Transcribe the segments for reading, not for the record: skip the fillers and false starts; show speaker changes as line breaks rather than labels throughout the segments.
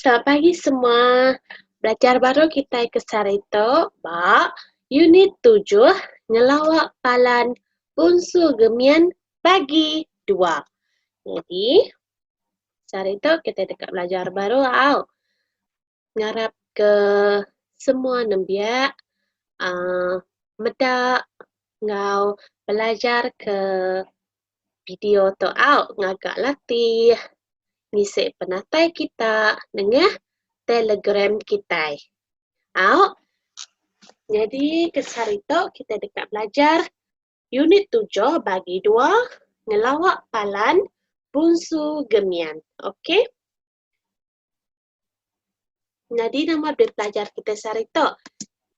Selamat pagi semua. Belajar baru kita ke Sarito, bak unit 7, ngelawak palan bungsu gemian bagi 2. Jadi, Sarito kita dekat belajar baru au. Ngarap ke semua nembiak medak ngau belajar ke video tu au ngagak latih ngisi penatai kita dengan Telegram kita. Au. Jadi ke Sarito kita dekat belajar unit 7 bagi 2 ngelawak palan bungsu gemian. Okey? Jadi nama belajar kita Sarito.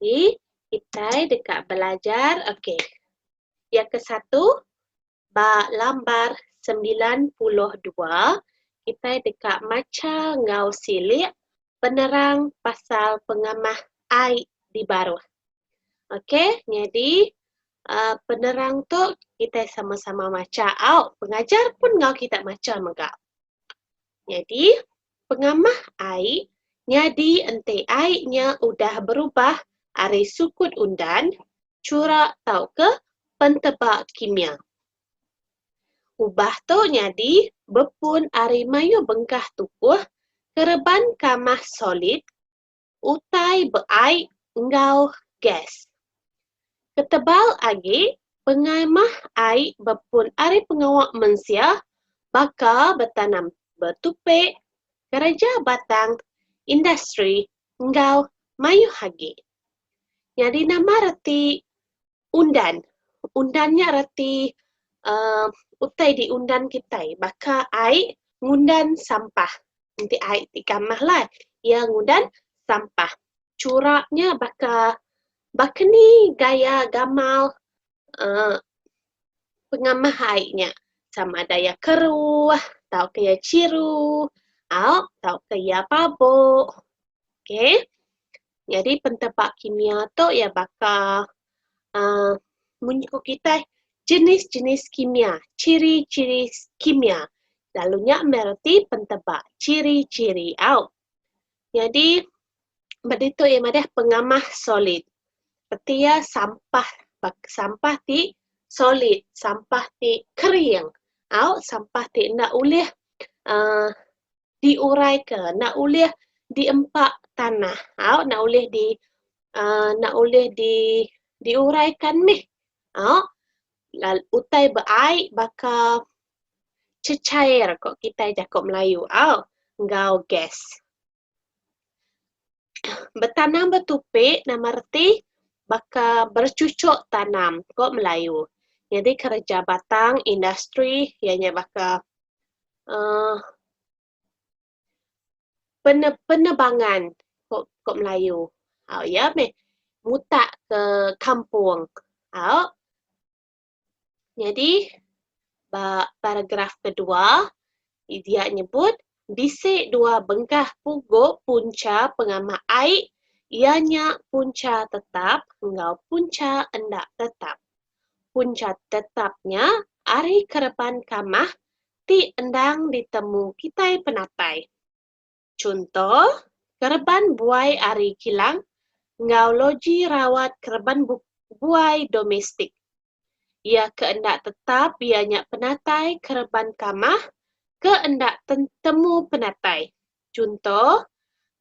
Jadi kita dekat belajar. Okey. Yang ke satu bak lambar 92 kita dekat maca ngau silik penerang pasal pengamah air di baru. Okey, jadi penerang tu kita sama-sama maca au. Pengajar pun ngau kita maca megak. Jadi, pengamah air, nyadi ente airnya udah berubah ari sukut undan, curak tau ke pentebak kimia. Ubah tu nyadi bepun ari mayu bengkah tupuh, kereban kamah solid, utai beair ngau gas. Ketebal agi, pengamah air bepun ari pengawak mensia, bakal bertanam bertupik, kerja batang, industri, ngau mayu hagi. Jadi nama reti undan. Undannya reti utai di undan kita. Baka air ngundan sampah. Nanti air di kamah lah. Ia ngundan sampah. Curaknya baka ni gaya gamal pengamah airnya. Sama ada ya keruh, tau kaya ciru, tau kaya pabuk. Okey. Jadi pentebak kimia tu ya bakal menyiku kita jenis-jenis kimia, ciri-ciri kimia. Lalunya merti pentebak ciri-ciri au. Jadi begitu ya madah pengamah solid. Seperti ya sampah ti solid, sampah ti kering, au sampah ti nak ulih diuraikan, nak ulih diempak tanah, au nak ulih diuraikan ni. Au utai beair bakal cecair kok kita jakok Melayu, au ngau gas. Bertanam bertupik nama reti bakal bercucuk tanam kok Melayu. Jadi kerja batang industri ianya bakal penebangan kok Melayu. Au ya meh mutak ke kampung. Au. Jadi paragraf kedua dia nyebut bisik dua bengkah puguk punca pengamah air ianya punca tetap ngau punca endak tetap. Punca tetapnya ari kereban kamah ti endang ditemu kitai penatai. Contoh, kereban buai ari kilang ngau loji rawat kereban buai domestik. Ia keendak tetap ianya penatai kereban kamah keendak temu penatai. Contoh,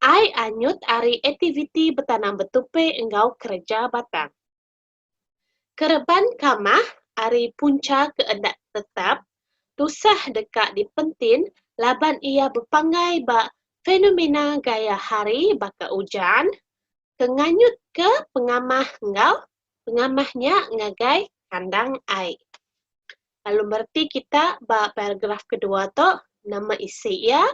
ai anyut ari aktiviti bertanam bertupik engau kerja batang. Kereban kamah ari punca keendak tetap tusah dekat dipentin laban ia berpangai bak fenomena gaya hari baka ujan kenganyut ke pengamah engau pengamahnya ngagai kandang air. Lalu berarti kita paragraf kedua tu nama isi ia.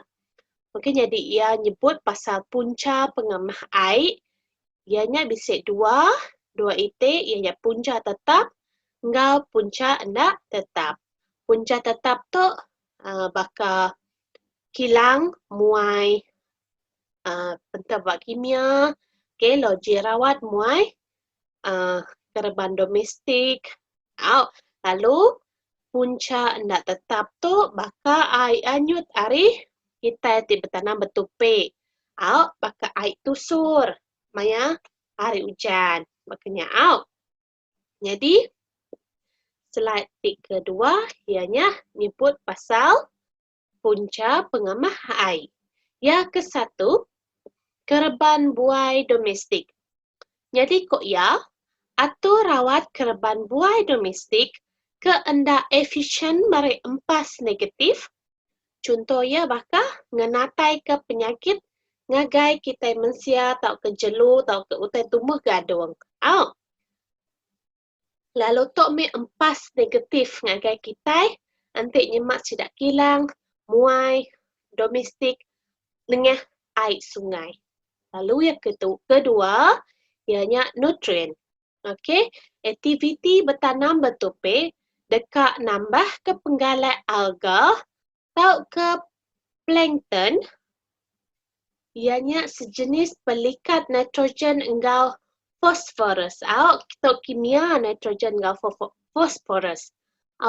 Okey, jadi ia nyebut pasal punca pengamah air. Ianya bisik dua ite ianya punca tetap ngau punca endak tetap. Punca tetap tu bakal kilang muai pentebak kimia, okey, loji rawat muai kereban domestik. Lalu punca endak tetap tu bakal ai anyut ari kita ti bertanam bertupik. Out baka air tusur. Maya hari hujan. Makanya out. Jadi, slide kedua ianya nyebut pasal punca pengamah air. Yang ke-1, kereban buai domestik. Jadi kok ya, atur rawat kereban buai domestik ke enda efisien mari empas negatif. Contoh ya bakah ngenatai ke penyakit ngagai kita mensia tau ke jelu tau ke utai tumbuh gadung. Lalu tok me empas negatif ngagai kita nanti nyemak sidak kilang muai domestik lengah air sungai. Lalu yang kedua ianya nutrien. Okey, aktiviti bertanam bertupe dekat nambah ke penggalak alga tau ke plankton ianya sejenis pelikat nitrogen engau fosforus. Kita kimia nitrogen engau fosforus.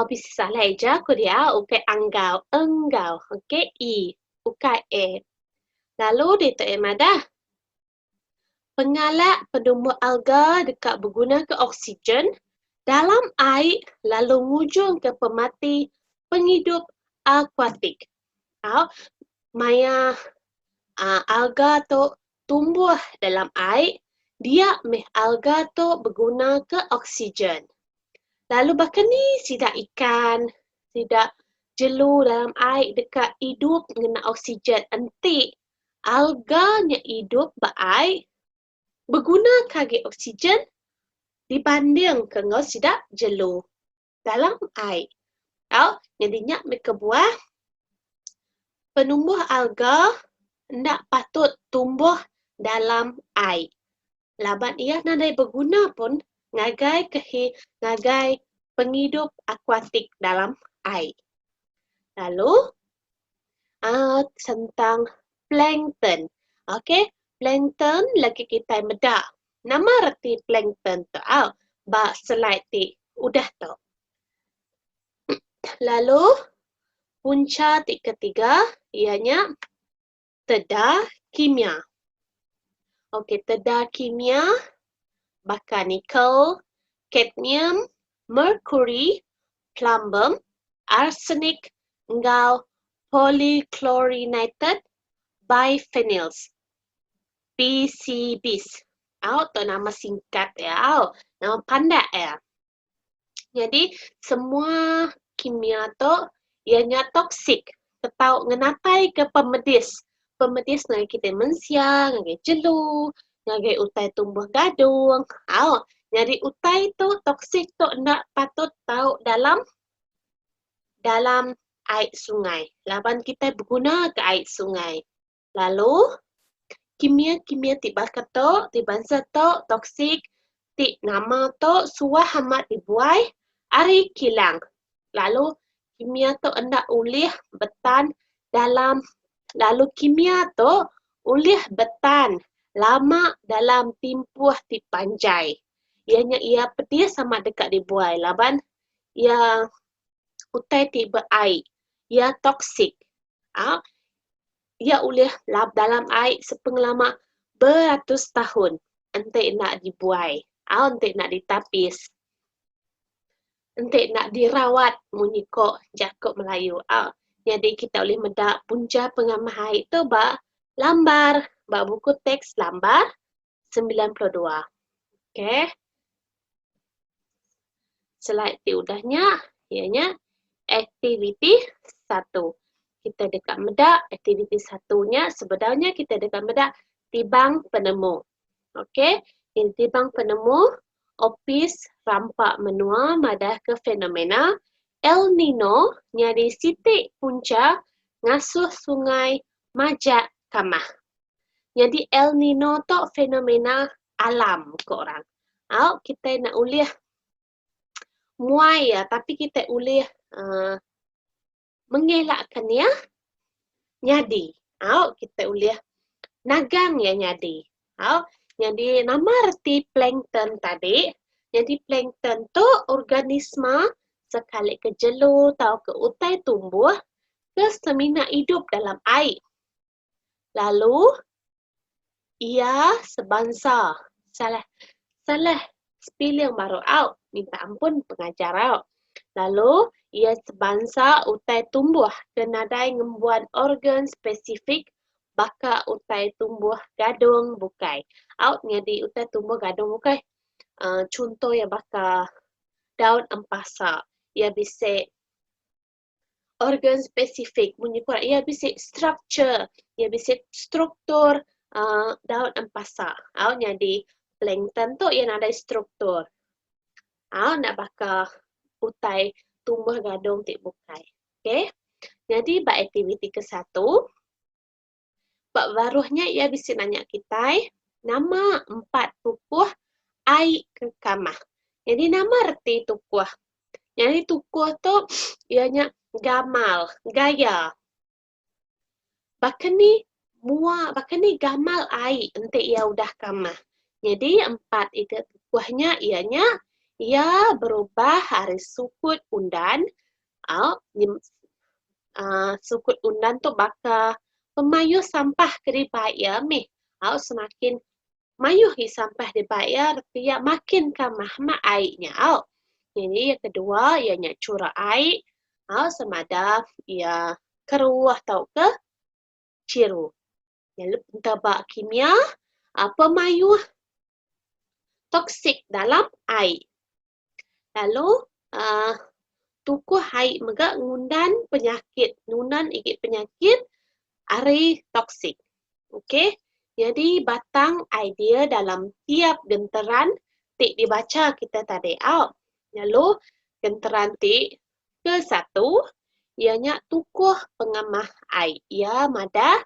Bisa salah eja ko dia ukai enggau. Okey, I ukai E. Lalu dito emadah pengalak penumbuh alga dekat berguna ke oksigen dalam air lalu mujung ke pemati penghidup akuatik. Maya alga tu tumbuh dalam air, dia meh alga tu berguna ke oksigen. Lalu bahkan ni sidak ikan, sidak jelu dalam air dekat hidup dengan oksigen. Nanti alganya hidup berair berguna kage oksigen dibanding dengan sidak jelu dalam air. Jadinya mereka buah penumbuh alga hendak patut tumbuh dalam air. Laban ia nadai berguna pun ngagai penghidup akuatik dalam air. Lalu tentang plankton. Okey, plankton lagi kita medak. Nama reti plankton tu ba slide ti udah tu. Lalu punca ketiga ianya tedah kimia. Okey, tedah kimia baka nikel, cadmium, mercury, plumbum, arsenic, engau polychlorinated biphenyls. PCBs. Tu nama singkat ya. Nama pandak ya. Jadi semua kimia tu ianya toksik. Tetau ngenatai ke pemedis. Pemedis ngai kita mensia, ngai jelu, ngai utai tumbuh gadung. Jadi utai tu toksik tu nak patut tahu dalam air sungai. Laban kita berguna ke air sungai. Lalu kimia ti bakal tu, ti bangsa tu toksik, ti nama tu suah hamat dibuai ari kilang. Lalu kimia tu hendak ulih betan dalam, lalu kimia tu ulih betan lama dalam timpuh ti panjai. Ianya ia pedih sama dekat dibuai. Laban ia utai ti berair. Ia toksik. Ia ulih dalam air sepengalaman beratus tahun. Nanti nak dibuai. Nanti nak ditapis. Nanti nak dirawat munyiko Jakub Melayu. Jadi kita boleh mendak punca pengamah air tu lambar. Buku teks lambar 92. Okey. Slide ti udahnya. Ianya aktiviti 1. Kita dekat medak, aktiviti satunya sebenarnya kita dekat medak tibang penemu. Okey, ini tibang penemu, opis rampak menua madah ke fenomena El Nino nyari sitik punca ngasuh sungai Majak Kamah. Jadi El Nino tu fenomena alam ke orang. Kita nak ulih muai ya, tapi kita ulih mengelakkan ya nyadi. Kita ulih nagang ya nyadi. Jadi nama reti plankton tadi. Jadi plankton tu organisma sekali ke jelu atau ke utai tumbuh ke semina hidup dalam air. Lalu ia sebangsa. Salah spelling baru out. Minta ampun pengajar out. Lalu, ia sebangsa utai tumbuh kenadai ngembuan organ spesifik baka utai tumbuh gadung bukai. Out ngadi utai tumbuh gadung bukai. Contoh ya baka daun empasa. Ia bisa organ spesifik. Bunyi kurang. Ia bisa structure. Ia bisa struktur daun empasa. Out ngadi plankton tu ia ada struktur. Nak baka utai tumbuh gadung tik bukai. Okey. Jadi, bak aktiviti ke-1. Bak baruhnya ia bisa nanya kita nama 4 tukuh ai ke kamah. Jadi, nama reti tukuh. Jadi, tukuh tu ianya gamal, gaya. Bahkan ni gamal ai entik ia udah kamah. Jadi, 4 itu tukuhnya ianya ia berubah hari sukut undan. Sukut undan tu baka pemayuh sampah ke di baya meh. Semakin mayuh di sampah di baya, artinya makin kamah airnya. Jadi yang kedua, ianya curah air. Semada ia keruah atau ke ciru. Yang tabak kimia, pemayuh toksik dalam air. Lalu, tukuh air megak ngundan penyakit. Ngundan ikut penyakit ari toksik. Okey. Jadi batang idea dalam tiap genteran tik dibaca kita tadi out. Lalu genteran tik ke-1 ianya tukuh pengamah ai. Ia mada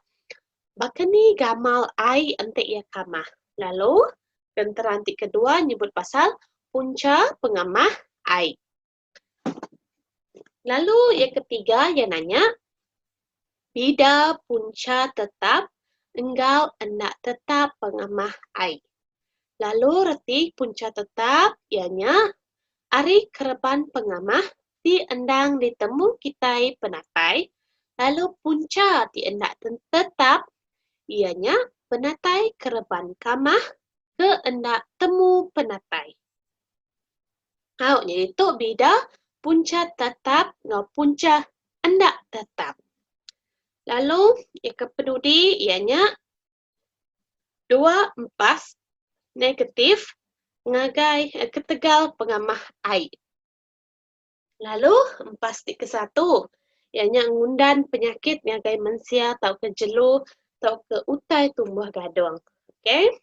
bakani gamal ai entik ia kamah. Lalu genteran tik kedua nyebut pasal punca pengamah ai. Lalu yang ketiga ia nanya bida punca tetap engkau hendak tetap pengamah ai. Lalu reti punca tetap ianya ari kereban pengamah di endang ditemu kitai penatai. Lalu punca di hendak tetap ianya penatai kereban kamah ke hendak temu penatai. Jadi itu bida punca tetap ngau punca hendak tetap. Lalu yang kepenudi ianya 2 empas negatif ngagai ketegal pengamah ai. Lalu empas ke-1 ianya ngundan penyakit ngagai mensia atau ke jelu atau ke utai tumbuh gadung. Okey.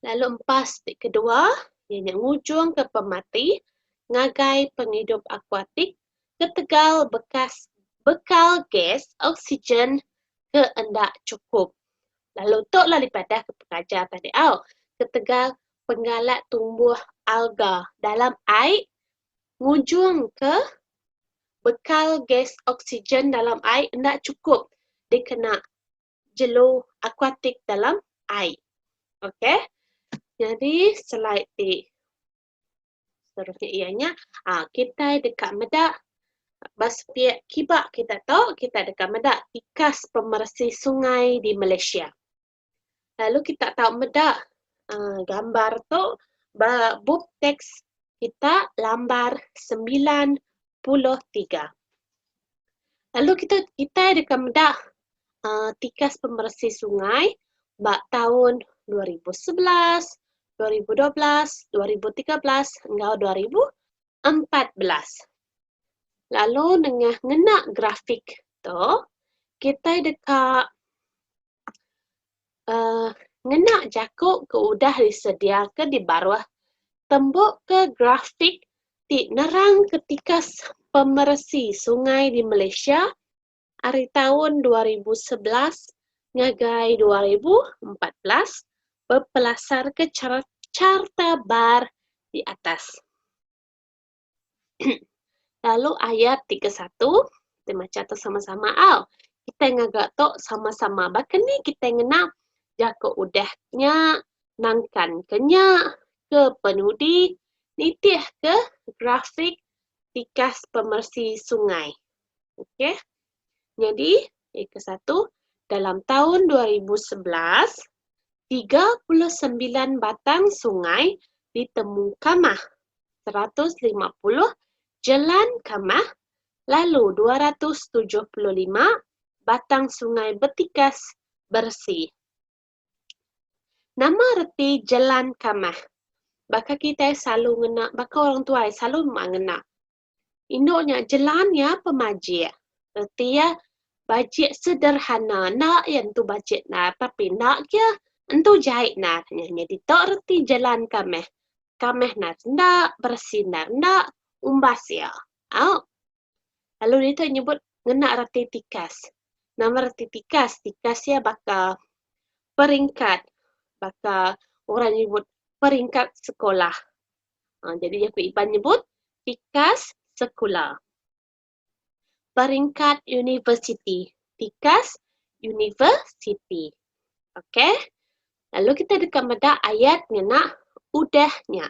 Lalu empas kedua ianya ngujung ke pemati ngagai penghidup akuatik ketegal bekal gas oksigen ke endak cukup. Lalu tok lah daripada ke pengajar tadi. Ketegal penggalat tumbuh alga dalam air ngujung ke bekal gas oksigen dalam air endak cukup. Dia kena jelu akuatik dalam air. Okey. Jadi slide di seterusnya ianya kita dekat medak bas piak kibak kita tahu kita dekat medak ikas pemersih sungai di Malaysia. Lalu kita tahu medak gambar tu buk teks kita lambar 93. Lalu kita dekat medak tikas pemersih sungai bak tahun 2011, 2012, 2013 hingga 2014. Lalu dengan ngenak grafik tu, kita dekat ngenak jakuk ke udah disediakan di bawah tembok ke grafik di nerang ketika pemersih sungai di Malaysia hari tahun 2011 ngagai 2014 berpelasar ke carta bar di atas. Lalu ayat 31, kita baca tu sama-sama. Kita ngagak tu sama-sama. Bahkan ni kita ngena jakuk udahnya, nangkan kenya, ke penudi, nitih ke grafik tikas pemersih sungai. Okey. Jadi, yang ke-1, dalam tahun 2011, 39 batang sungai ditemu kamah, 150 jalan kamah, lalu 275 batang sungai bertikas bersih. Nama reti jalan kamah. Baka kita selalu ngena, baka orang tua selalu mengena. Induknya jalannya pemajik. Reti ya bajet sederhana. Nak yang tu bajet nak, tapi nak ya entu jahit nak. Jadi tak reti jalan kamah. Kamah nak bersinar nak umbas ya. Lalu dia nyebut ngena reti tikas. Nama reti tikas ya baka peringkat. Baka orang nyebut peringkat sekolah. Jadi aku Iban nyebut tikas sekolah. Peringkat universiti. Tikas universiti. Okey. Lalu kita dekat meda ayat ngena udahnya.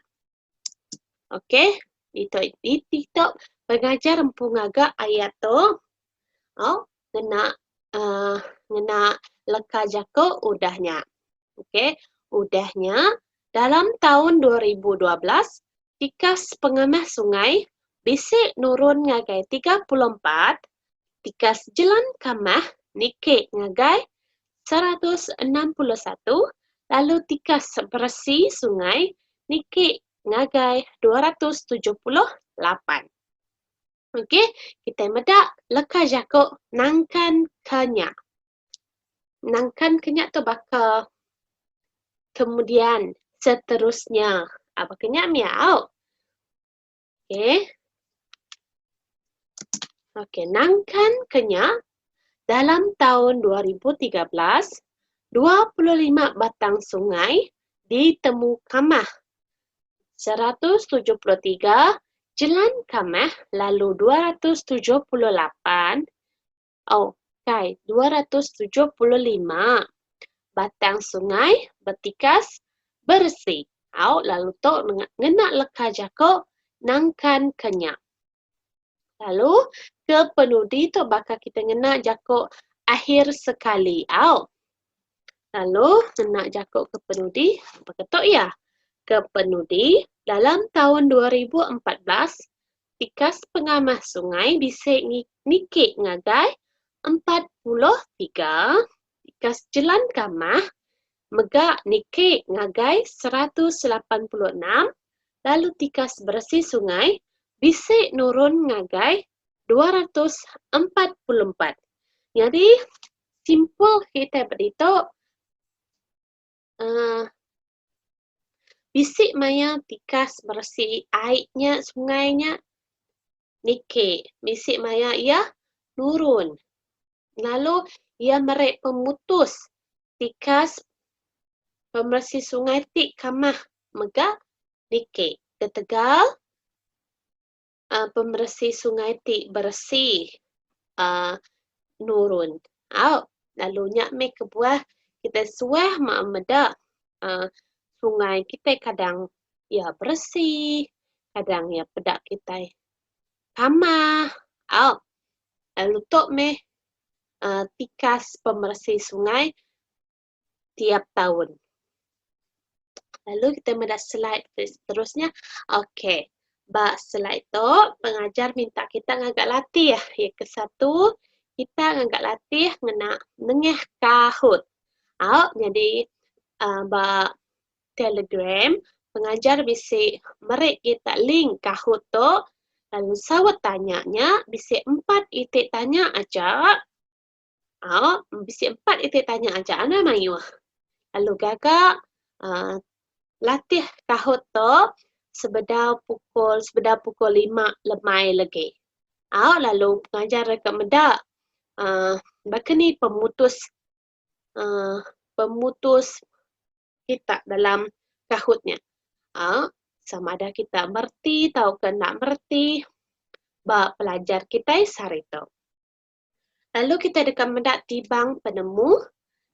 Okey. Di TikTok pengajar empung agak ayat tu. Ngena leka jako udahnya. Okey. Udahnya dalam tahun 2012, tikas pengamah sungai bisik nurun ngagai 34, tikas jalan kamah nikik ngagai 161, lalu tikas bersih sungai nikik ngagai 278. Okey, kita medak leka jako nangkan kenyak. Nangkan kenyak tu bakal kemudian seterusnya. Apa kenyak miau? Okey. Okey, nangkan kenyak dalam tahun 2013, 25 batang sungai ditemu kamah. 173 jalan kamah, lalu 275 batang sungai bertikas bersih. Lalu tok ngena leka jako nangkan kenyak. Lalu ke penudi tu bakal kita ngena jako akhir sekali. Lalu ngena jako ke penudi, apa ketok ya? Ke penudi dalam tahun 2014, tikas pengamah sungai bisik nikik ngagai 43, tikas jalan kamah megak nikik ngagai 186, lalu tikas bersih sungai bisik nurun ngagai 244. Jadi simple kita beritahu bisik maya tikas bersih airnya sungainya nikik, bisik maya ia nurun. Lalu ia merek pemutus tikas pembersih sungai tik kamah megak nikik. Ketegal pembersih sungai tik bersih nurun. Lalu nyak me kebuah kita suah mak medak sungai kita kadang ya bersih, kadang ya pedak kita kamah. Lalu tok me tikas pembersih sungai tiap tahun. Lalu kita medak slide seterusnya. Okey. Bak slide tu pengajar minta kita ngagak latih. Yang ke-1 kita ngagak latih ngena nengah kahut. Jadi bak Telegram pengajar bisik merek kita link kahut tu. Lalu sawat tanyanya bisik 4 itik tanya aja. Bisik 4 itik tanya aja. Ana mayu. Lalu gagak latih kahut tu sebeda pukul 5 lemai lagi. Lalu pengajar rekat medak bakani pemutus kita dalam kahutnya. Sama ada kita merti atau ke nak merti bak pelajar kita sarito. Lalu kita dekat medak tibang penemu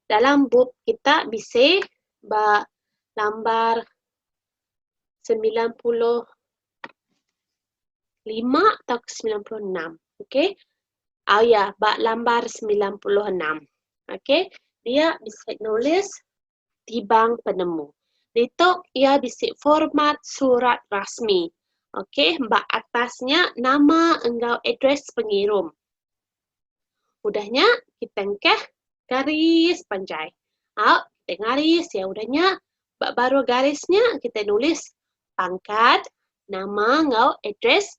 dalam buku kita bisik bak lambar 95 atau 96. Okey. Bak lambar 96. Okey, dia bisa nulis di bank penemu. Ditok ia bisi format surat rasmi. Okey, bak atasnya nama engkau address pengirim. Udahnya kita engkeh garis panjai. Kita garis ya udahnya. Bak baru garisnya kita nulis pangkat, nama engkau address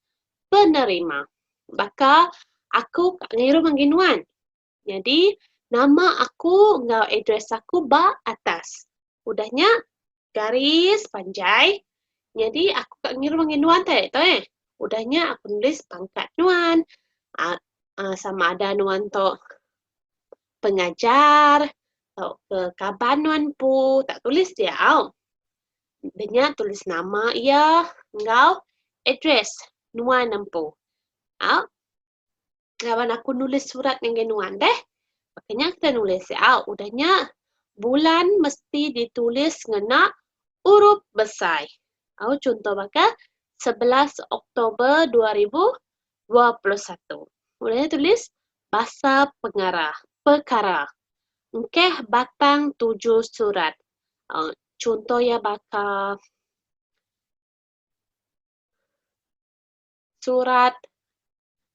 penerima. Baka aku kak ngirim mengginuan. Jadi nama aku engkau address aku bak atas. Udahnya garis panjai. Jadi aku kak ngirim mengginuan teh udahnya aku nulis pangkat nuan. Sama ada nuan to pengajar atau ke kabanuan pu tak tulis dia Denya tulis nama ia engkau address nuan nempu. Kawan aku nulis surat dengan nuan deh. Makanya kita nulis udahnya bulan mesti ditulis ngena huruf besar. Contoh maka 11 Oktober 2021. Udahnya tulis bahasa perkara. Engkeh batang 7 surat. Contoh ya baka surat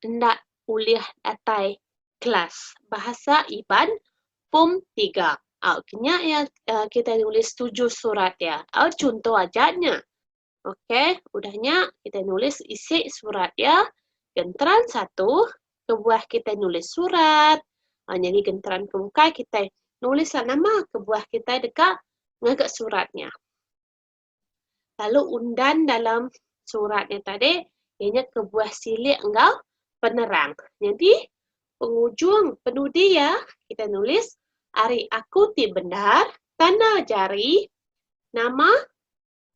hendak uliah atai kelas bahasa Iban form 3. Kena ya kita tulis 7 surat ya. Contoh ajanya. Okey, udahnya kita nulis isi surat ya. Genteran 1, ke bawah kita nulis surat. Jadi genteran ke muka kita nulislah nama ke bawah kita dekat ngagak suratnya. Lalu undan dalam suratnya tadi, ianya ke bawah silik engkau penerang. Jadi penghujung penudi ya, kita nulis hari aku ti benar, tanda jari, nama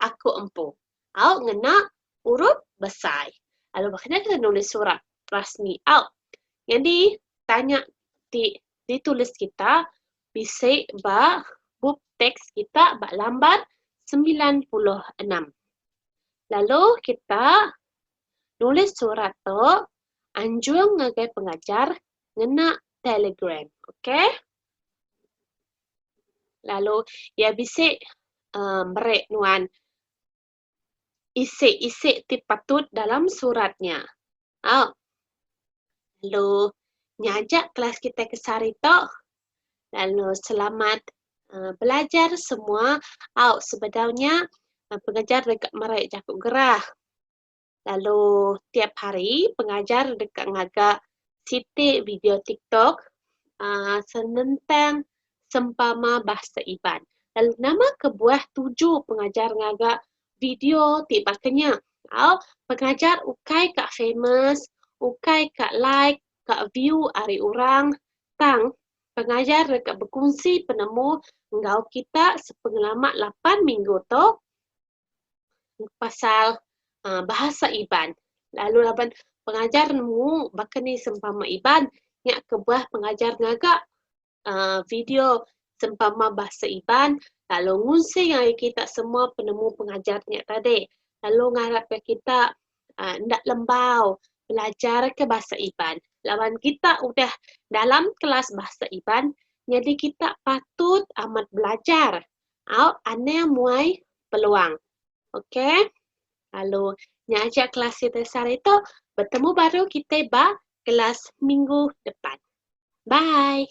aku empu. Ngena huruf besar. Lalu makanya kita nulis surat rasmi. Jadi tanya ditulis kita bisa ba buk teks kita ba lambar 96. Lalu kita nulis surat tu anjung ngagai pengajar ngena Telegram. Okey? Lalu ya bisa merek nuan isi ti patut dalam suratnya. Lalu nyajak kelas kita ke Sarito. Lalu selamat belajar semua. Sebenarnya pengajar dekat merek Jakub Gerah. Lalu tiap hari pengajar dekat ngagak siti video TikTok senentang sempama bahasa Iban. Lalu nama ke buah 7 pengajar ngagak video tibaknya. Pengajar ukai kak famous, ukai kak like, kak view ari orang, tang pengajar dekat berkongsi penemu engkau kita sepengalaman 8 minggu tu pasal bahasa Iban. Lalu lapan pengajar nemu bakani sempama Iban, nyak kebuah pengajar ngagak video sempama bahasa Iban, lalu ngungsi ngai kita semua penemu pengajarnya tadi. Lalu ngarap kita ndak lembau belajar ke bahasa Iban. Lawan kita udah dalam kelas bahasa Iban, jadi kita patut amat belajar. Ane muai peluang. Okey? Lalu nyajak kelas kita sehari itu bertemu baru kita kelas minggu depan. Bye.